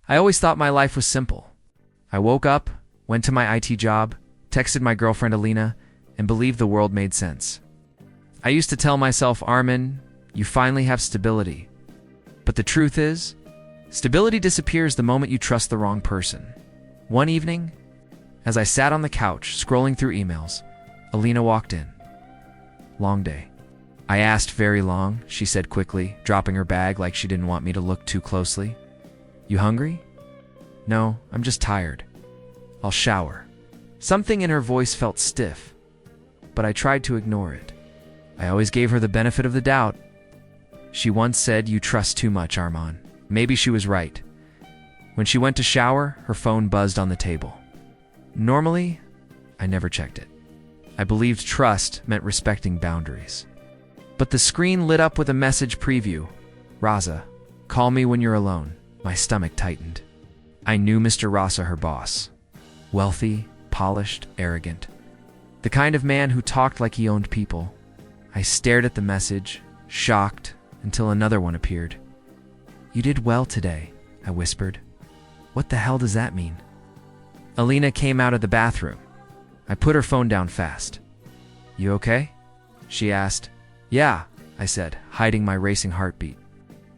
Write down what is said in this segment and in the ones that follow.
I always thought my life was simple. I woke up, went to my IT job, texted my girlfriend Alina, and believed the world made sense. I used to tell myself, Armin, you finally have stability. But the truth is, stability disappears the moment you trust the wrong person. One evening, as I sat on the couch scrolling through emails, Alina walked in. Long day. I asked, very long, she said quickly, dropping her bag like she didn't want me to look too closely. You hungry? No, I'm just tired. I'll shower. Something in her voice felt stiff, but I tried to ignore it. I always gave her the benefit of the doubt. She once said, you trust too much, Arman. Maybe she was right. When she went to shower, her phone buzzed on the table. Normally, I never checked it. I believed trust meant respecting boundaries. But the screen lit up with a message preview. Raza, call me when you're alone. My stomach tightened. I knew Mr. Rasa, her boss. Wealthy, polished, arrogant. The kind of man who talked like he owned people. I stared at the message, shocked, until another one appeared. You did well today, I whispered. What the hell does that mean? Alina came out of the bathroom. I put her phone down fast. You okay? She asked. Yeah, I said, hiding my racing heartbeat.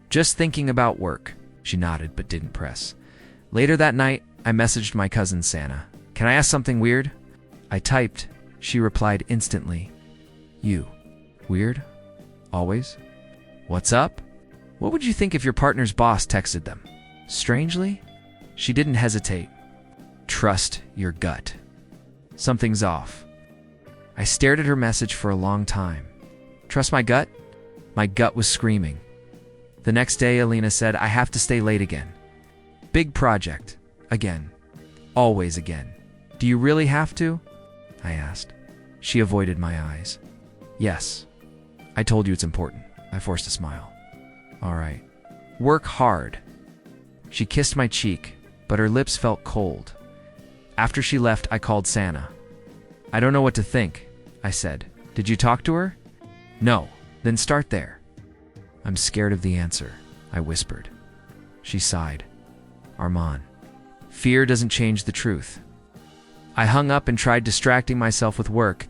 Just thinking about work. She nodded but didn't press. Later that night, I messaged my cousin Santa. Can I ask something weird? I typed. She replied instantly. You. Weird? Always? What's up? What would you think if your partner's boss texted them? Strangely? She didn't hesitate. Trust your gut. Something's off. I stared at her message for a long time. Trust my gut? My gut was screaming. The next day, Alina said, I have to stay late again. Big project. Again. Always again. Do you really have to? I asked. She avoided my eyes. Yes. I told you it's important. I forced a smile. All right. Work hard. She kissed my cheek, but her lips felt cold. After she left, I called Santa. I don't know what to think, I said. Did you talk to her? No. Then start there. I'm scared of the answer, I whispered. She sighed. Arman. Fear doesn't change the truth. I hung up and tried distracting myself with work,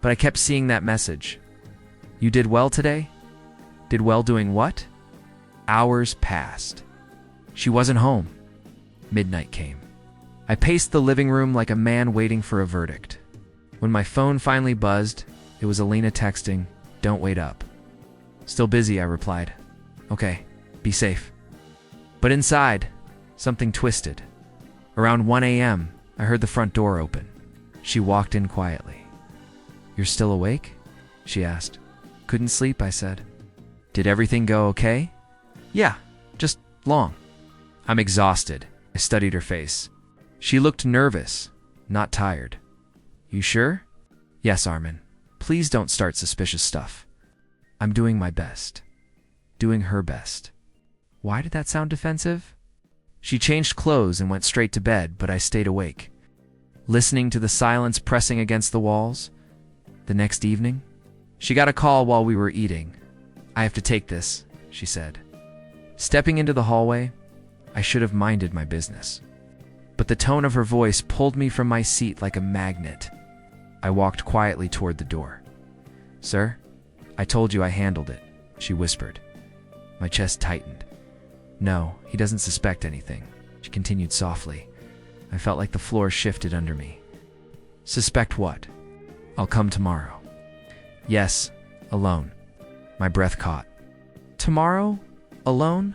but I kept seeing that message. You did well today? Did well doing what? Hours passed. She wasn't home. Midnight came. I paced the living room like a man waiting for a verdict. When my phone finally buzzed, it was Alina texting, Don't wait up. Still busy, I replied. Okay, be safe. But inside, something twisted. Around 1 a.m., I heard the front door open. She walked in quietly. You're still awake? She asked. Couldn't sleep, I said. Did everything go okay? Yeah, just long. I'm exhausted. I studied her face. She looked nervous, not tired. You sure? Yes, Armin. Please don't start suspicious stuff. I'm doing my best. Doing her best. Why did that sound defensive? She changed clothes and went straight to bed, but I stayed awake, listening to the silence pressing against the walls. The next evening, she got a call while we were eating. I have to take this, she said. Stepping into the hallway, I should have minded my business. But the tone of her voice pulled me from my seat like a magnet. I walked quietly toward the door. Sir, I told you I handled it, she whispered. My chest tightened. No, he doesn't suspect anything, she continued softly. I felt like the floor shifted under me. Suspect what? I'll come tomorrow. Yes, alone. My breath caught. Tomorrow? Alone?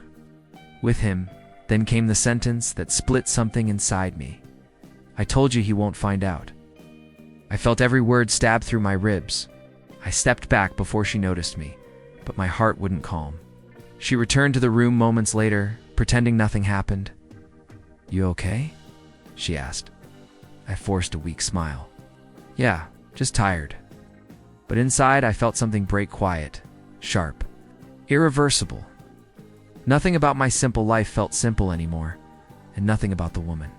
With him, then came the sentence that split something inside me. I told you he won't find out. I felt every word stab through my ribs. I stepped back before she noticed me, but my heart wouldn't calm. She returned to the room moments later, pretending nothing happened. You okay? She asked. I forced a weak smile. Yeah, just tired. But inside I felt something break quiet, sharp, irreversible. Nothing about my simple life felt simple anymore, and nothing about the woman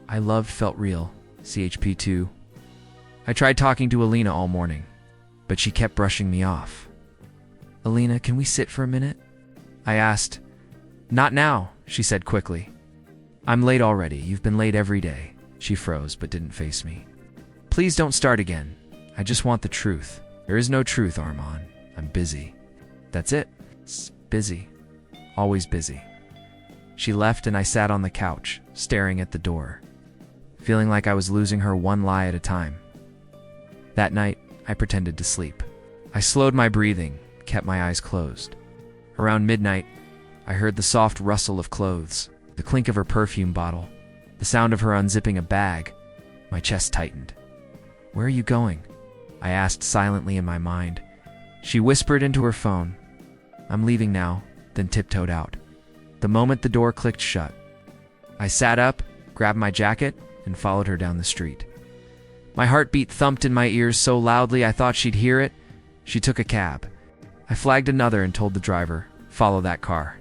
I loved felt real. CHP2. I tried talking to Alina all morning, but she kept brushing me off. Alina, can we sit for a minute? I asked. Not now, she said quickly. I'm late already. You've been late every day. She froze, but didn't face me. Please don't start again. I just want the truth. There is no truth, Armand. I'm busy. That's it. Busy. Always busy. She left and I sat on the couch, staring at the door, feeling like I was losing her one lie at a time. That night, I pretended to sleep. I slowed my breathing, kept my eyes closed. Around midnight, I heard the soft rustle of clothes, the clink of her perfume bottle, the sound of her unzipping a bag. My chest tightened. Where are you going? I asked silently in my mind. She whispered into her phone. I'm leaving now, then tiptoed out. The moment the door clicked shut, I sat up, grabbed my jacket, and followed her down the street. My heartbeat thumped in my ears so loudly I thought she'd hear it. She took a cab. I flagged another and told the driver, follow that car.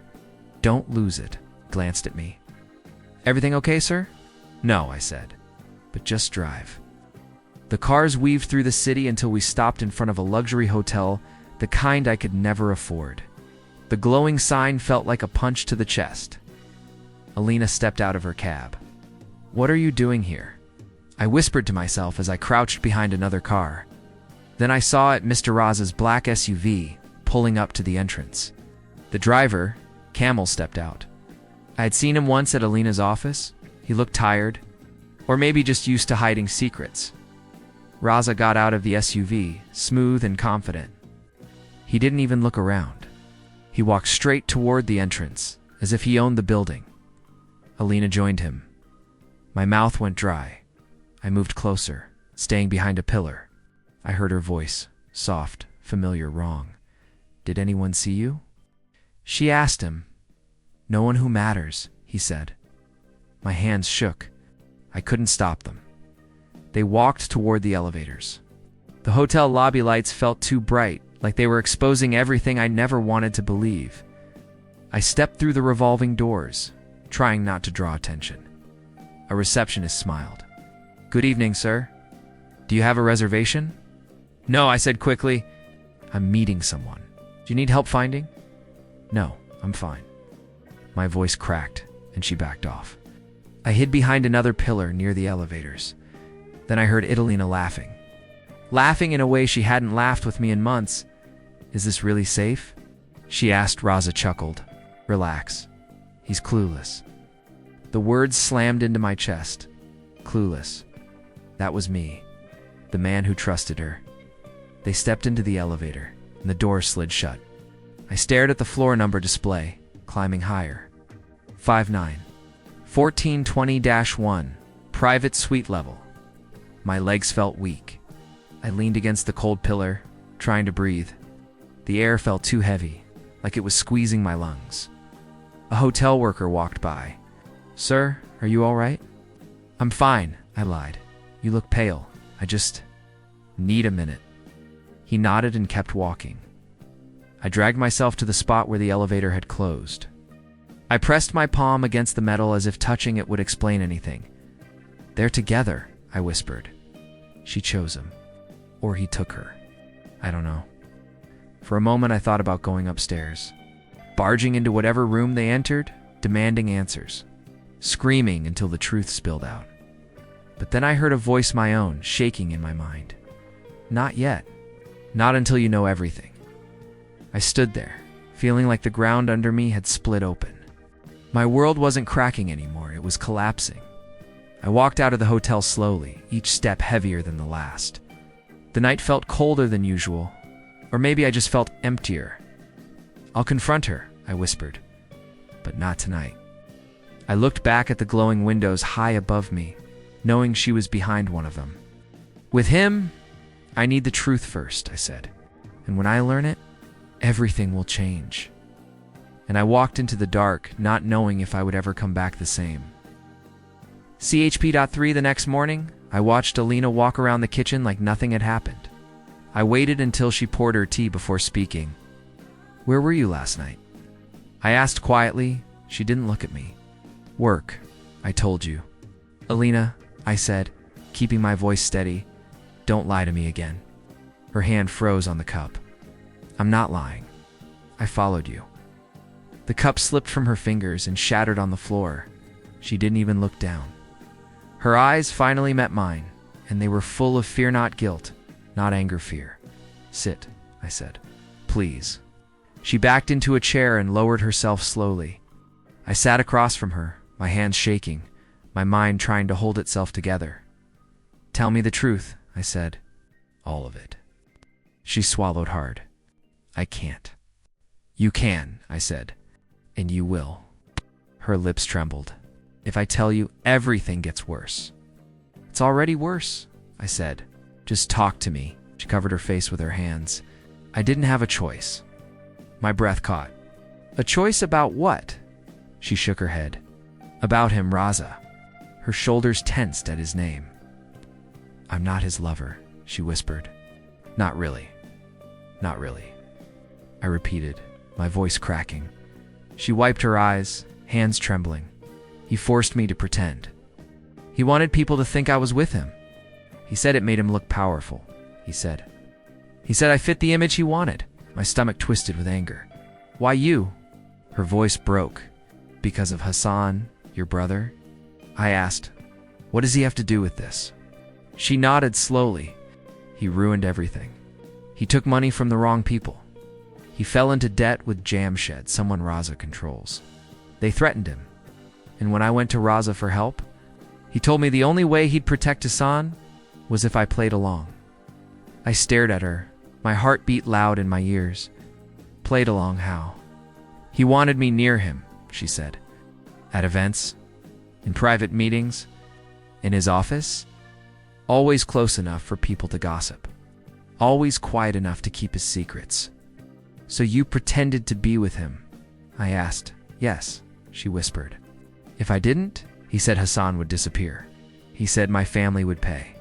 Don't lose it, glanced at me. Everything okay, sir? No, I said, but just drive. The cars weaved through the city until we stopped in front of a luxury hotel, the kind I could never afford. The glowing sign felt like a punch to the chest. Alina stepped out of her cab. What are you doing here? I whispered to myself as I crouched behind another car. Then I saw it Mr. Raz's black SUV pulling up to the entrance. The driver, Camel, stepped out. I had seen him once at Alina's office. He looked tired, or maybe just used to hiding secrets. Raza got out of the SUV, smooth and confident. He didn't even look around. He walked straight toward the entrance, as if he owned the building. Alina joined him. My mouth went dry. I moved closer, staying behind a pillar. I heard her voice, soft, familiar, wrong. Did anyone see you? She asked him. No one who matters, he said. My hands shook. I couldn't stop them. They walked toward the elevators. The hotel lobby lights felt too bright, like they were exposing everything I never wanted to believe. I stepped through the revolving doors, trying not to draw attention. A receptionist smiled. Good evening, sir. Do you have a reservation? No, I said quickly. I'm meeting someone. Do you need help finding? No, I'm fine. My voice cracked, and she backed off. I hid behind another pillar near the elevators. Then I heard Idalina laughing. Laughing in a way she hadn't laughed with me in months. Is this really safe? She asked. Raza chuckled. Relax. He's clueless. The words slammed into my chest. Clueless. That was me. The man who trusted her. They stepped into the elevator, and the door slid shut. I stared at the floor number display, climbing higher. 59. 1420-1. Private suite level. My legs felt weak. I leaned against the cold pillar, trying to breathe. The air felt too heavy, like it was squeezing my lungs. A hotel worker walked by. Sir, are you all right? I'm fine, I lied. You look pale. I just need a minute. He nodded and kept walking. I dragged myself to the spot where the elevator had closed. I pressed my palm against the metal as if touching it would explain anything. They're together, I whispered. She chose him. Or he took her. I don't know. For a moment I thought about going upstairs, barging into whatever room they entered, demanding answers, screaming until the truth spilled out. But then I heard a voice my own, shaking in my mind. Not yet. Not until you know everything. I stood there, feeling like the ground under me had split open. My world wasn't cracking anymore, it was collapsing. I walked out of the hotel slowly, each step heavier than the last. The night felt colder than usual, or maybe I just felt emptier. I'll confront her, I whispered, but not tonight. I looked back at the glowing windows high above me, knowing she was behind one of them. With him, I need the truth first, I said, and when I learn it, everything will change. And I walked into the dark, not knowing if I would ever come back the same. CHP.3 the next morning, I watched Alina walk around the kitchen like nothing had happened. I waited until she poured her tea before speaking. Where were you last night? I asked quietly. She didn't look at me. Work, I told you. Alina, I said, keeping my voice steady, don't lie to me again. Her hand froze on the cup. I'm not lying. I followed you. The cup slipped from her fingers and shattered on the floor. She didn't even look down. Her eyes finally met mine, and they were full of fear, not guilt, not anger, fear. "Sit," I said. "Please." She backed into a chair and lowered herself slowly. I sat across from her, my hands shaking, my mind trying to hold itself together. "Tell me the truth," I said. "All of it." She swallowed hard. "I can't." "You can," I said. "And you will." Her lips trembled. "If I tell you, everything gets worse." "It's already worse," I said. "Just talk to me." She covered her face with her hands. I didn't have a choice. My breath caught. "A choice about what?" She shook her head. "About him, Raza." Her shoulders tensed at his name. "I'm not his lover," she whispered. "Not really. Not really," I repeated, my voice cracking. She wiped her eyes, hands trembling. "He forced me to pretend. He wanted people to think I was with him. He said it made him look powerful. He said I fit the image he wanted." My stomach twisted with anger. "Why you?" Her voice broke. "Because of Hassan, your brother?" I asked. "What does he have to do with this?" She nodded slowly. "He ruined everything. He took money from the wrong people. He fell into debt with Jamshed, someone Raza controls. They threatened him. And when I went to Raza for help, he told me the only way he'd protect Hassan was if I played along." I stared at her. My heart beat loud in my ears. "Played along how?" "He wanted me near him," she said. "At events, in private meetings, in his office. Always close enough for people to gossip. Always quiet enough to keep his secrets." "So you pretended to be with him?" I asked. "Yes," she whispered. "If I didn't," he said, "Hassan would disappear. He said my family would pay."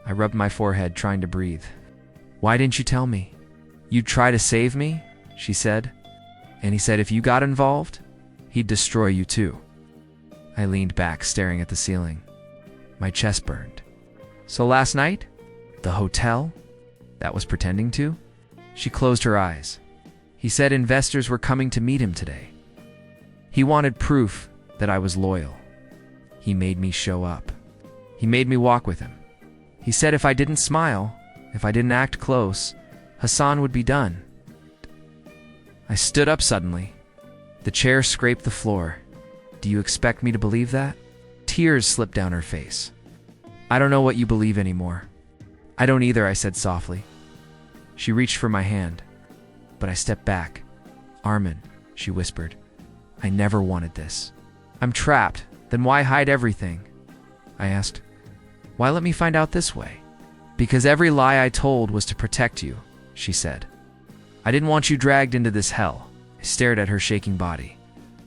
I rubbed my forehead, trying to breathe. "Why didn't you tell me?" "You'd try to save me," she said. "And he said if you got involved, he'd destroy you too." I leaned back, staring at the ceiling. My chest burned. "So last night? The hotel? That was pretending to?" She closed her eyes. "He said investors were coming to meet him today. He wanted proof that I was loyal. He made me show up. He made me walk with him. He said if I didn't smile, if I didn't act close, Hassan would be done." I stood up suddenly. The chair scraped the floor. "Do you expect me to believe that?" Tears slipped down her face. "I don't know what you believe anymore." "I don't either," I said softly. She reached for my hand, but I stepped back. "Armin," she whispered, "I never wanted this. I'm trapped. Then why hide everything?" I asked. "Why let me find out this way?" "Because every lie I told was to protect you," she said. "I didn't want you dragged into this hell." I stared at her shaking body,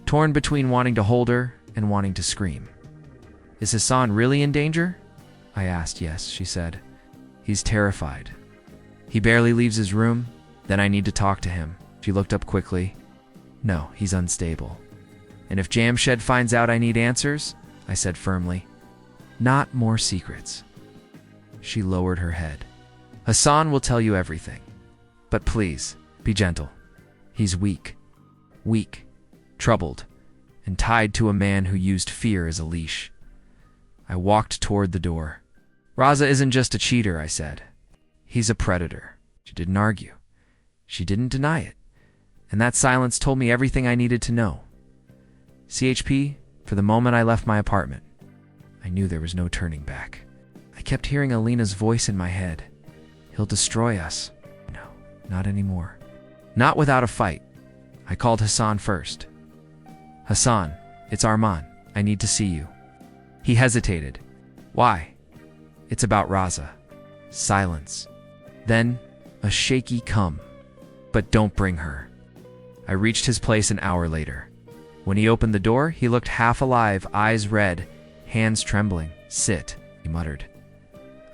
torn between wanting to hold her and wanting to scream. "Is Hassan really in danger?" I asked. "Yes," she said. "He's terrified. He barely leaves his room. Then I need to talk to him." She looked up quickly. "No, he's unstable. And if Jamshed finds out I need answers," I said firmly, "not more secrets." She lowered her head. "Hassan will tell you everything. But please, be gentle. He's weak, troubled, and tied to a man who used fear as a leash." I walked toward the door. "Raza isn't just a cheater," I said. "He's a predator." She didn't argue. She didn't deny it. And that silence told me everything I needed to know. CHP, for the moment I left my apartment, I knew there was no turning back. I kept hearing Alina's voice in my head. "He'll destroy us." No, not anymore. Not without a fight. I called Hassan first. "Hassan, it's Arman. I need to see you." He hesitated. "Why?" "It's about Raza." Silence. Then, a shaky "come. But don't bring her." I reached his place an hour later. When he opened the door, he looked half alive, eyes red, hands trembling. "Sit," he muttered.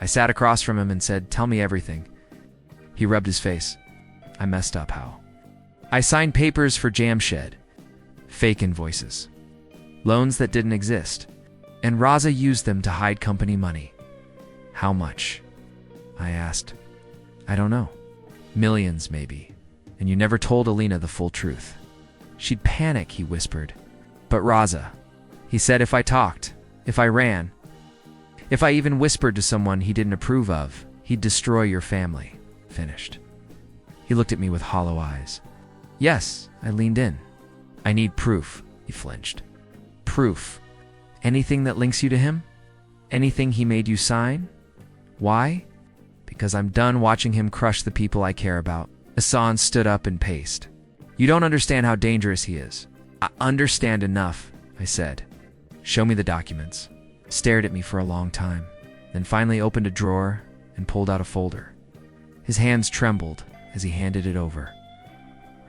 I sat across from him and said, "Tell me everything." He rubbed his face. "I messed up, how?" "I signed papers for Jamshed. Fake invoices. Loans that didn't exist. And Raza used them to hide company money." "How much?" I asked. "I don't know. Millions, maybe. And you never told Alina the full truth." "She'd panic," he whispered. "But Raza, He said if I talked, if I ran, if I even whispered to someone he didn't approve of, he'd destroy your family. Finished. He looked at me with hollow eyes. Yes, I leaned in. I need proof, he flinched. Proof. Anything that links you to him? Anything he made you sign? Why? Because I'm done watching him crush the people I care about. Hassan stood up and paced. You don't understand how dangerous he is. I understand enough, I said. Show me the documents. Stared at me for a long time, then finally opened a drawer and pulled out a folder. His hands trembled as he handed it over.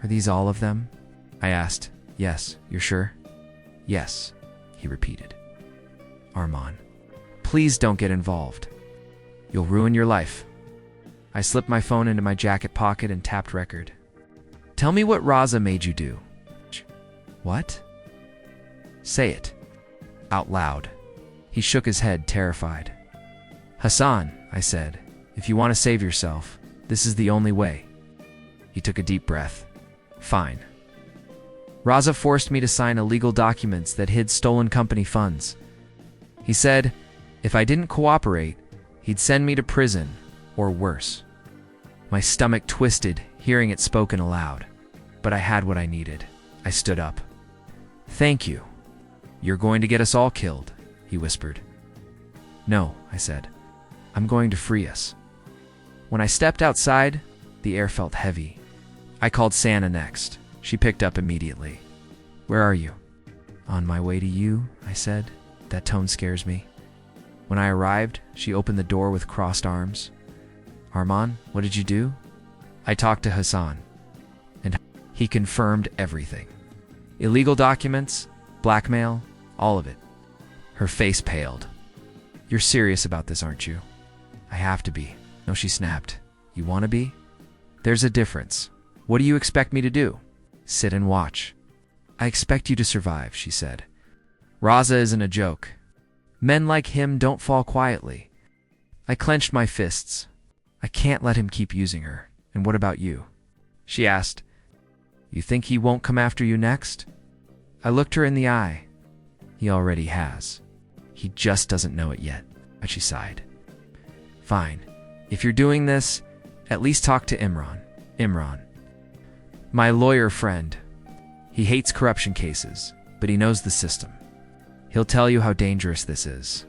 Are these all of them? I asked. Yes, you're sure? Yes, he repeated. Arman, please don't get involved. You'll ruin your life. I slipped my phone into my jacket pocket and tapped record. Tell me what Raza made you do. What? Say it. Out loud. He shook his head, terrified. Hassan, I said, if you want to save yourself, this is the only way. He took a deep breath. Fine. Raza forced me to sign illegal documents that hid stolen company funds. He said, if I didn't cooperate, he'd send me to prison, or worse. My stomach twisted, hearing it spoken aloud. But I had what I needed. I stood up. Thank you. You're going to get us all killed, he whispered. No, I said. I'm going to free us. When I stepped outside, the air felt heavy. I called Santa next. She picked up immediately. Where are you? On my way to you, I said. That tone scares me. When I arrived, she opened the door with crossed arms. Arman, what did you do? I talked to Hassan, and he confirmed everything. Illegal documents, blackmail, all of it. Her face paled. You're serious about this, aren't you? I have to be. No, she snapped. You want to be? There's a difference. What do you expect me to do? Sit and watch. I expect you to survive, she said. Raza isn't a joke. Men like him don't fall quietly. I clenched my fists. I can't let him keep using her. And what about you? She asked. You think he won't come after you next? I looked her in the eye. He already has. He just doesn't know it yet, but she sighed. Fine. If you're doing this, at least talk to Imran. Imran. My lawyer friend. He hates corruption cases, but he knows the system. He'll tell you how dangerous this is.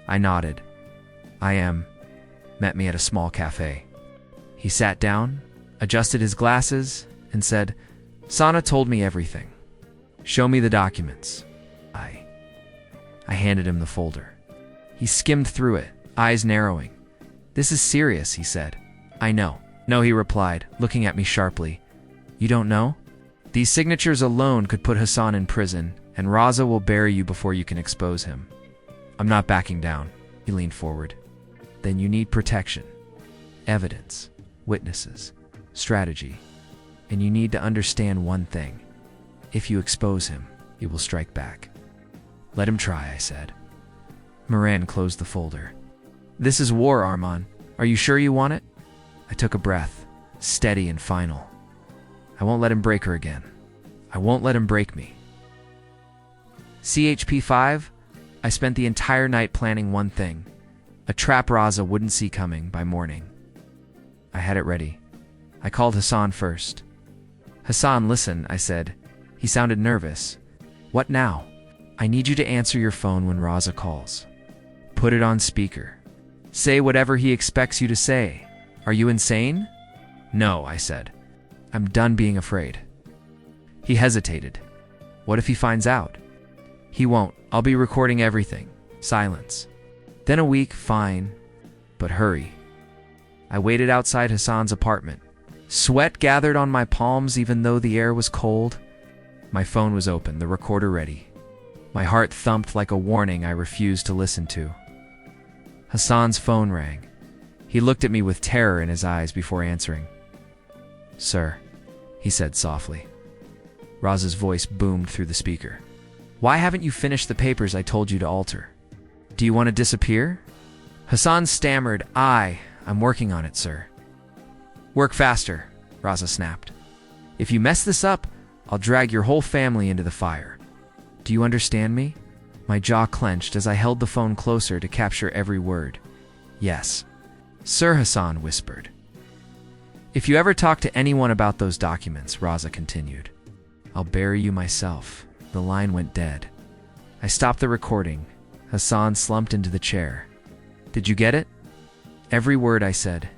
I nodded. Met me at a small cafe. He sat down, adjusted his glasses, and said, Sana told me everything. Show me the documents. I handed him the folder. He skimmed through it, eyes narrowing. This is serious, he said. I know. No, he replied, looking at me sharply. You don't know? These signatures alone could put Hassan in prison, and Raza will bury you before you can expose him. I'm not backing down. He leaned forward. Then you need protection. Evidence. Witnesses. Strategy. And you need to understand one thing. If you expose him, he will strike back. Let him try, I said. Moran closed the folder. This is war, Arman. Are you sure you want it? I took a breath, steady and final. I won't let him break her again. I won't let him break me. CHP5, I spent the entire night planning one thing. A trap Raza wouldn't see coming by morning. I had it ready. I called Hassan first. Hassan, listen, I said. He sounded nervous. What now? I need you to answer your phone when Raza calls. Put it on speaker. Say whatever he expects you to say. Are you insane? No, I said. I'm done being afraid. He hesitated. What if he finds out? He won't. I'll be recording everything. Silence. Then a week, fine. But hurry. I waited outside Hassan's apartment. Sweat gathered on my palms even though the air was cold. My phone was open, the recorder ready. My heart thumped like a warning I refused to listen to. Hassan's phone rang. He looked at me with terror in his eyes before answering. Sir, he said softly. Raza's voice boomed through the speaker. Why haven't you finished the papers I told you to alter? Do you want to disappear? Hassan stammered, I'm working on it, sir. Work faster, Raza snapped. If you mess this up, I'll drag your whole family into the fire. Do you understand me? My jaw clenched as I held the phone closer to capture every word. Yes. Sir, Hassan whispered. If you ever talk to anyone about those documents, Raza continued, I'll bury you myself. The line went dead. I stopped the recording. Hassan slumped into the chair. Did you get it? Every word, I said.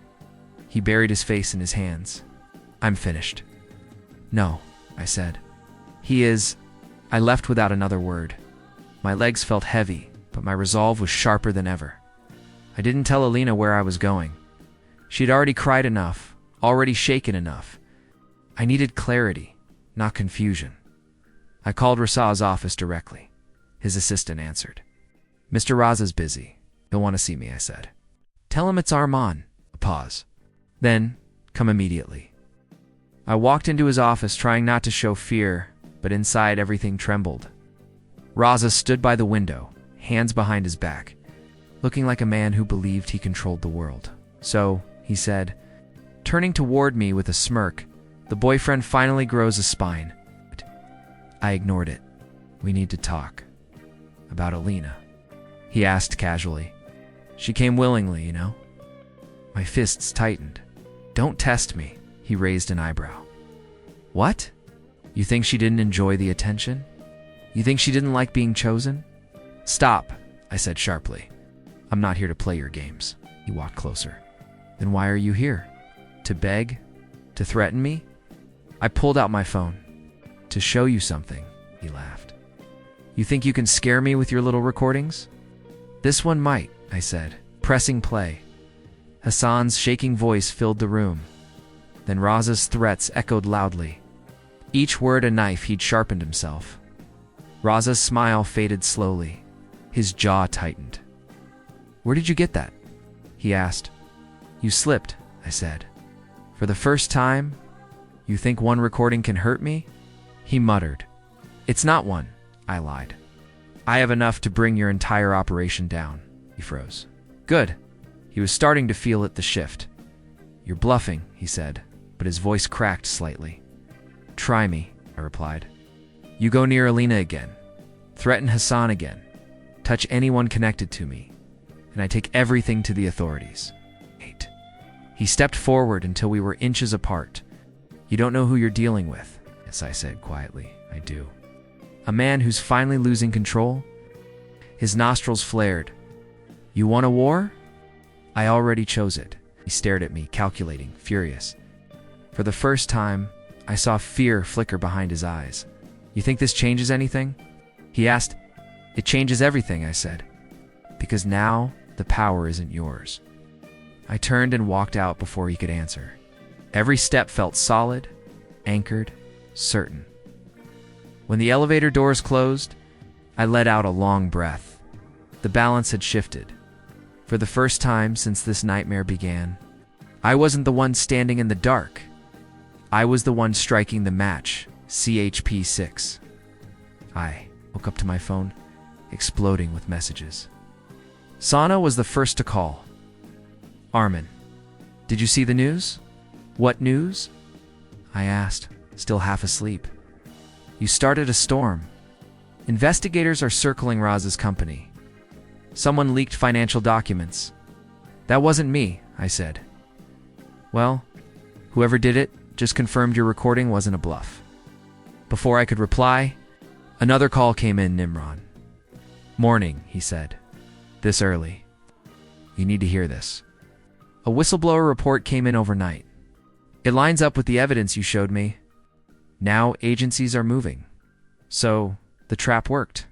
He buried his face in his hands. I'm finished. No, I said. He is. I left without another word. My legs felt heavy, but my resolve was sharper than ever. I didn't tell Alina where I was going. She'd already cried enough, already shaken enough. I needed clarity, not confusion. I called Rasa's office directly. His assistant answered. Mr. Raza's busy. He'll want to see me, I said. Tell him it's Arman. A pause. Then, come immediately. I walked into his office trying not to show fear, but inside everything trembled. Raza stood by the window, hands behind his back, looking like a man who believed he controlled the world. So, he said, turning toward me with a smirk, the boyfriend finally grows a spine. I ignored it. We need to talk. About Alina. He asked casually. She came willingly, you know? My fists tightened. Don't test me, he raised an eyebrow. What? You think she didn't enjoy the attention? You think she didn't like being chosen? Stop, I said sharply. I'm not here to play your games. He walked closer. Then why are you here? To beg? To threaten me? I pulled out my phone. To show you something, he laughed. You think you can scare me with your little recordings? This one might, I said, pressing play. Hassan's shaking voice filled the room. Then Raza's threats echoed loudly. Each word a knife he'd sharpened himself. Raza's smile faded slowly. His jaw tightened. Where did you get that? He asked. You slipped, I said. For the first time, you think one recording can hurt me? He muttered. It's not one, I lied. I have enough to bring your entire operation down. He froze. Good. He was starting to feel it, the shift. You're bluffing, he said, but his voice cracked slightly. Try me, I replied. You go near Alina again. Threaten Hassan again. Touch anyone connected to me. And I take everything to the authorities. 8. He stepped forward until we were inches apart. You don't know who you're dealing with. Yes, I said quietly. I do. A man who's finally losing control? His nostrils flared. You want a war? I already chose it. He stared at me, calculating, furious. For the first time, I saw fear flicker behind his eyes. You think this changes anything? He asked. It changes everything, I said. Because now, the power isn't yours. I turned and walked out before he could answer. Every step felt solid, anchored, certain. When the elevator doors closed, I let out a long breath. The balance had shifted. For the first time since this nightmare began, I wasn't the one standing in the dark. I was the one striking the match, CHP 6. I woke up to my phone, exploding with messages. Sana was the first to call. Armin, did you see the news? What news? I asked, still half asleep. You started a storm. Investigators are circling Raz's company. Someone leaked financial documents. That wasn't me, I said. Well, whoever did it just confirmed your recording wasn't a bluff. Before I could reply, another call came in, Nimran. Morning, he said. This early. You need to hear this. A whistleblower report came in overnight. It lines up with the evidence you showed me. Now agencies are moving. So, the trap worked.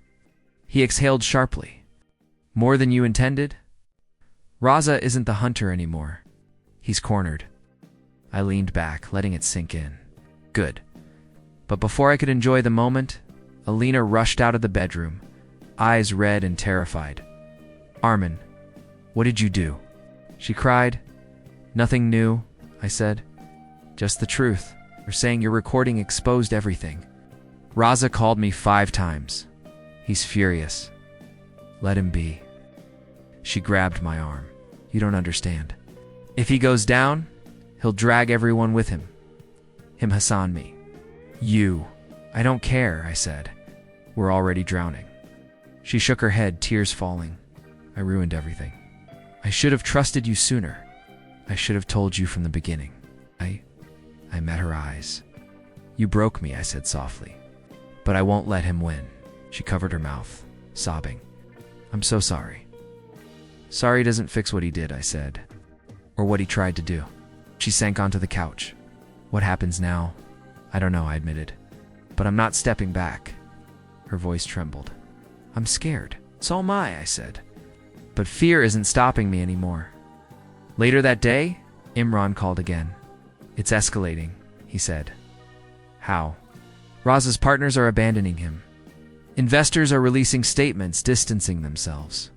He exhaled sharply. More than you intended? Raza isn't the hunter anymore. He's cornered. I leaned back, letting it sink in. Good. But before I could enjoy the moment, Alina rushed out of the bedroom, eyes red and terrified. Armin, what did you do? She cried. Nothing new, I said. Just the truth. They're saying your recording exposed everything. Raza called me 5 times. He's furious. Let him be. She grabbed my arm. You don't understand. If he goes down, he'll drag everyone with him. Him, Hassan, me. You. I don't care, I said. were already drowning. She shook her head, tears falling. I ruined everything. I should have trusted you sooner. I should have told you from the beginning. I met her eyes. You broke me, I said softly. But I won't let him win. She covered her mouth, sobbing. I'm so sorry. Sorry doesn't fix what he did, I said. Or what he tried to do. She sank onto the couch. What happens now? I don't know, I admitted. But I'm not stepping back. Her voice trembled. I'm scared. So am I said. But fear isn't stopping me anymore. Later that day, Imran called again. It's escalating, he said. How? Raza's partners are abandoning him. Investors are releasing statements distancing themselves.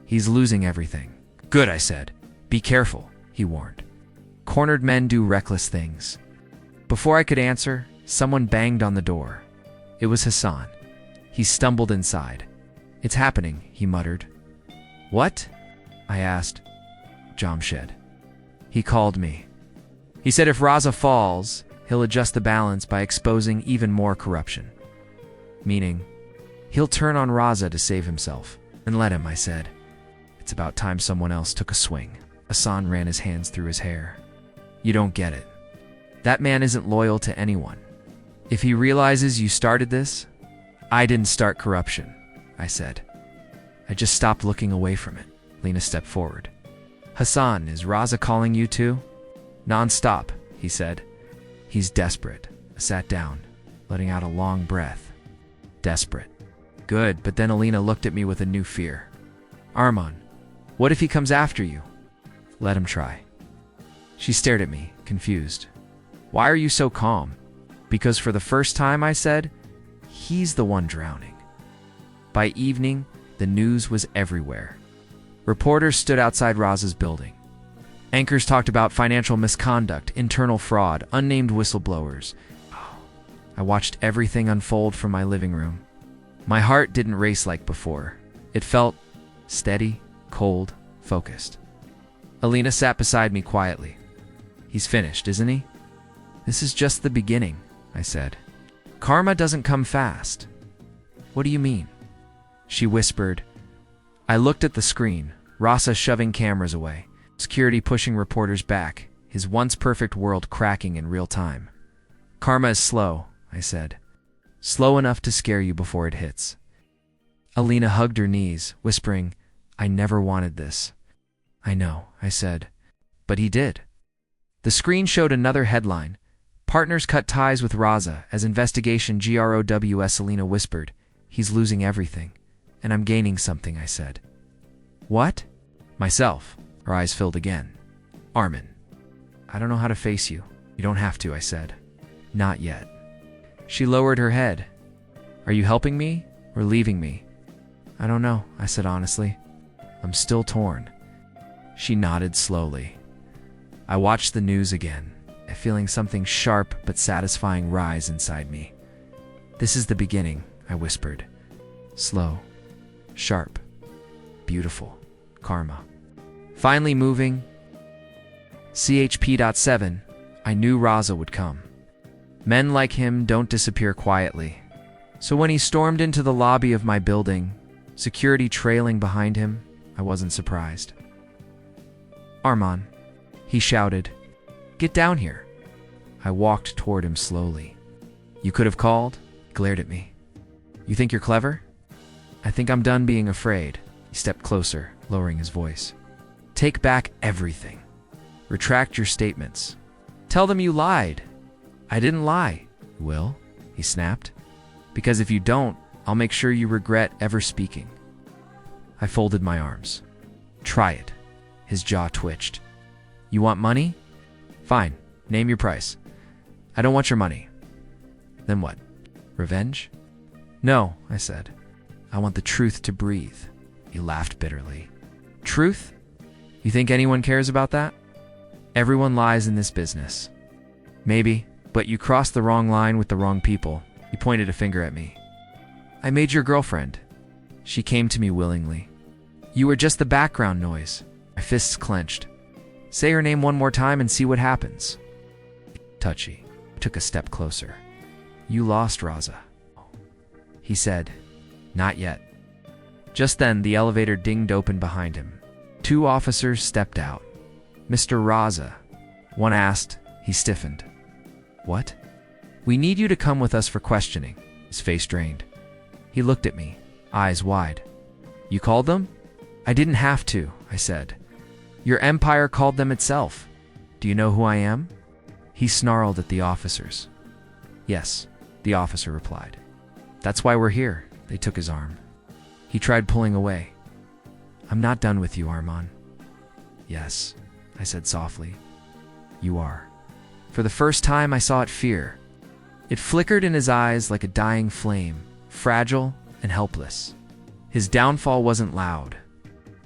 He's losing everything. Good, I said. Be careful, he warned. Cornered men do reckless things. Before I could answer, someone banged on the door. It was Hassan. He stumbled inside. It's happening, he muttered. What? I asked. Jamshed. He called me. He said if Raza falls, he'll adjust the balance by exposing even more corruption. Meaning, he'll turn on Raza to save himself. And let him, I said. It's about time someone else took a swing. Hassan ran his hands through his hair. You don't get it. That man isn't loyal to anyone. If he realizes you started this, I didn't start corruption, I said. I just stopped looking away from it. Lena stepped forward. Hassan, is Raza calling you too? Non-stop, he said. He's desperate. I sat down, letting out a long breath. Desperate. Good, but then Alina looked at me with a new fear. Arman, what if he comes after you? Let him try. She stared at me, confused. Why are you so calm? Because for the first time, I said, he's the one drowning. By evening, the news was everywhere. Reporters stood outside Raza's building. Anchors talked about financial misconduct, internal fraud, unnamed whistleblowers. I watched everything unfold from my living room. My heart didn't race like before. It felt steady, cold, focused. Alina sat beside me quietly. He's finished, isn't he? This is just the beginning, I said. Karma doesn't come fast. What do you mean? She whispered. I looked at the screen, Raza shoving cameras away, security pushing reporters back, his once perfect world cracking in real time. Karma is slow, I said. Slow enough to scare you before it hits. Alina hugged her knees, whispering, I never wanted this. I know, I said. But he did. The screen showed another headline. Partners cut ties with Raza as investigation GROWS. Alina whispered. He's losing everything. And I'm gaining something, I said. What? Myself. Her eyes filled again. Armin. I don't know how to face you. You don't have to, I said. Not yet. She lowered her head. Are you helping me or leaving me? I don't know, I said honestly. I'm still torn. She nodded slowly. I watched the news again, feeling something sharp but satisfying rise inside me. This is the beginning, I whispered. Slow, sharp, beautiful, karma. Finally moving, CHP.7, I knew Raza would come. Men like him don't disappear quietly. So when he stormed into the lobby of my building, security trailing behind him, I wasn't surprised. Arman, he shouted, get down here. I walked toward him slowly. You could have called, he glared at me. You think you're clever? I think I'm done being afraid. He stepped closer, lowering his voice. Take back everything. Retract your statements. Tell them you lied. I didn't lie. You will? He snapped. Because if you don't, I'll make sure you regret ever speaking. I folded my arms. Try it. His jaw twitched. You want money? Fine. Name your price. I don't want your money. Then what? Revenge? No, I said. I want the truth to breathe. He laughed bitterly. Truth? You think anyone cares about that? Everyone lies in this business. Maybe, but you crossed the wrong line with the wrong people. He pointed a finger at me. I made your girlfriend. She came to me willingly. You were just the background noise. My fists clenched. Say her name one more time and see what happens. Touchy. I took a step closer. You lost Raza. he said. Not yet. Just then, the elevator dinged open behind him. 2 officers stepped out. Mr. Raza, one asked. He stiffened. What? We need you to come with us for questioning. His face drained. He looked at me, eyes wide. You called them? I didn't have to, I said. Your empire called them itself. Do you know who I am? He snarled at the officers. Yes, the officer replied. That's why we're here. They took his arm. He tried pulling away. I'm not done with you, Armand. Yes, I said softly. You are. For the first time, I saw it fear. It flickered in his eyes like a dying flame, fragile and helpless. His downfall wasn't loud.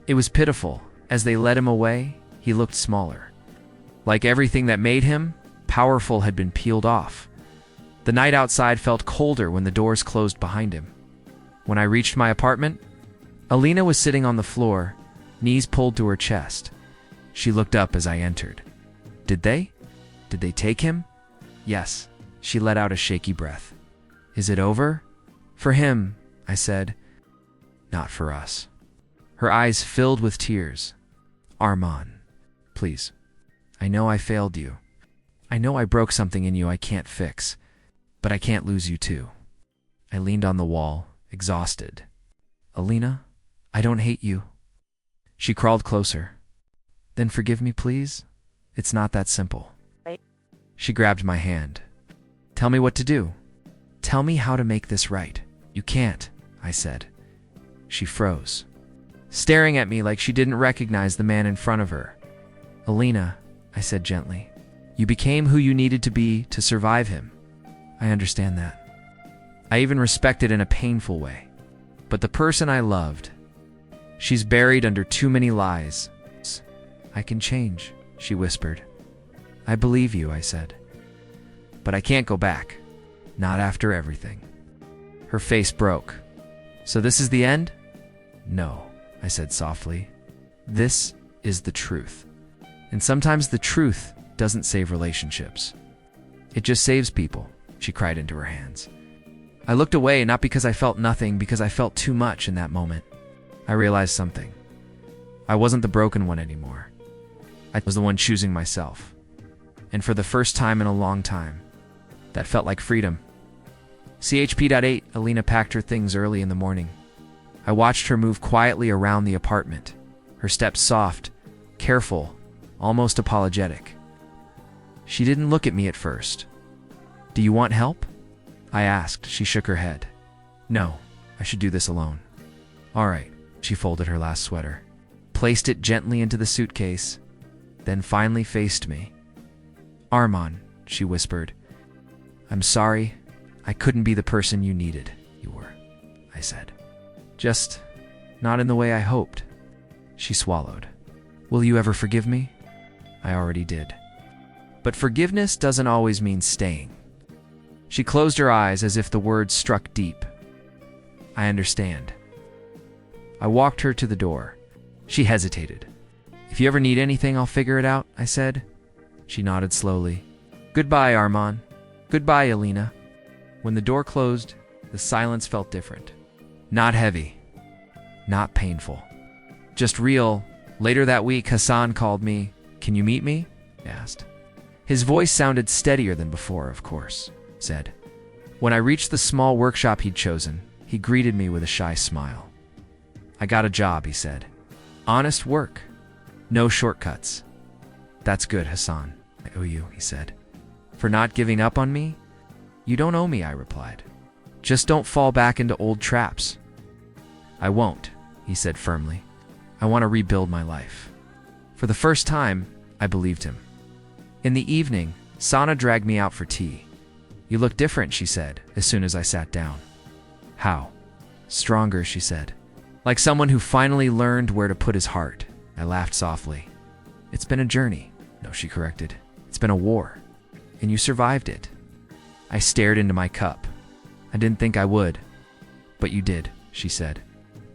It was pitiful. As they led him away, he looked smaller. Like everything that made him powerful had been peeled off. The night outside felt colder when the doors closed behind him. When I reached my apartment, Alina was sitting on the floor, knees pulled to her chest. She looked up as I entered. Did they take him? Yes. She let out a shaky breath. Is it over? For him, I said. Not for us. Her eyes filled with tears. Armand, please. I know I failed you. I know I broke something in you I can't fix, but I can't lose you too. I leaned on the wall, exhausted. Alina, I don't hate you. She crawled closer. Then forgive me, please. It's not that simple. She grabbed my hand. Tell me what to do. Tell me how to make this right. You can't, I said. She froze, staring at me like she didn't recognize the man in front of her. Alina, I said gently, you became who you needed to be to survive him. I understand that. I even respect it in a painful way. But the person I loved, she's buried under too many lies. I can change, she whispered. I believe you, I said. But I can't go back. Not after everything. Her face broke. So this is the end? No, I said softly. This is the truth. And sometimes the truth doesn't save relationships. It just saves people, she cried into her hands. I looked away, not because I felt nothing, because I felt too much in that moment. I realized something. I wasn't the broken one anymore. I was the one choosing myself. And for the first time in a long time, that felt like freedom. CHP.8, Alina packed her things early in the morning. I watched her move quietly around the apartment, her steps soft, careful, almost apologetic. She didn't look at me at first. Do you want help? I asked. She shook her head. No, I should do this alone. All right. She folded her last sweater, placed it gently into the suitcase, then finally faced me. Armand, she whispered. I'm sorry. I couldn't be the person you needed. You were, I said. Just not in the way I hoped. She swallowed. Will you ever forgive me? I already did. But forgiveness doesn't always mean staying. She closed her eyes as if the words struck deep. I understand. I walked her to the door. She hesitated. If you ever need anything, I'll figure it out, I said. She nodded slowly. Goodbye, Armand. Goodbye, Alina. When the door closed, the silence felt different. Not heavy. Not painful. Just real. Later that week, Hassan called me. Can you meet me? He asked. His voice sounded steadier than before, of course, said. When I reached the small workshop he'd chosen, he greeted me with a shy smile. I got a job, he said. Honest work. No shortcuts. That's good, Hassan. I owe you, he said. For not giving up on me? You don't owe me, I replied. Just don't fall back into old traps. I won't, he said firmly. I want to rebuild my life. For the first time, I believed him. In the evening, Sana dragged me out for tea. You look different, she said, as soon as I sat down. How? Stronger, she said. Like someone who finally learned where to put his heart. I laughed softly. It's been a journey. No, she corrected. It's been a war. And you survived it. I stared into my cup. I didn't think I would. But you did, she said.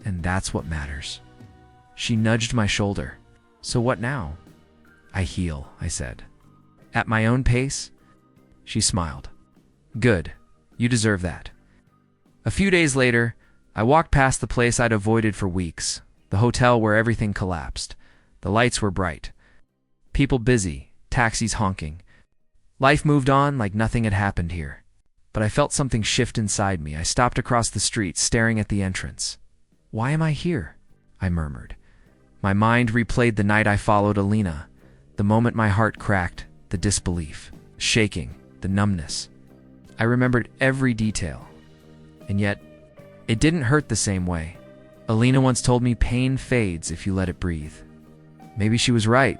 And that's what matters. She nudged my shoulder. So what now? I heal, I said. At my own pace? She smiled. Good. You deserve that. A few days later, I walked past the place I'd avoided for weeks, the hotel where everything collapsed. The lights were bright. People busy, taxis honking. Life moved on like nothing had happened here. But I felt something shift inside me. I stopped across the street, staring at the entrance. "Why am I here?" I murmured. My mind replayed the night I followed Alina, the moment my heart cracked, the disbelief, shaking, the numbness. I remembered every detail. And yet, it didn't hurt the same way. Alina once told me pain fades if you let it breathe. Maybe she was right.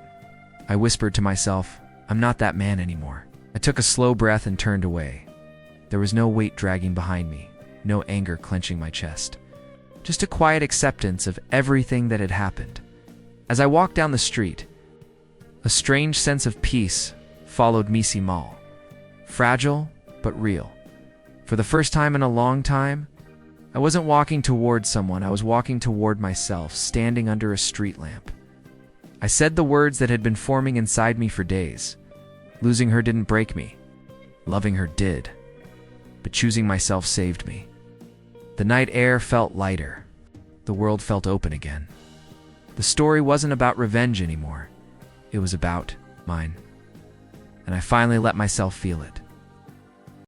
I whispered to myself, I'm not that man anymore. I took a slow breath and turned away. There was no weight dragging behind me, no anger clenching my chest. Just a quiet acceptance of everything that had happened. As I walked down the street, a strange sense of peace followed me. Mal. Fragile, but real. For the first time in a long time, I wasn't walking toward someone, I was walking toward myself, standing under a street lamp. I said the words that had been forming inside me for days. Losing her didn't break me. Loving her did. But choosing myself saved me. The night air felt lighter. The world felt open again. The story wasn't about revenge anymore. It was about mine. And I finally let myself feel it.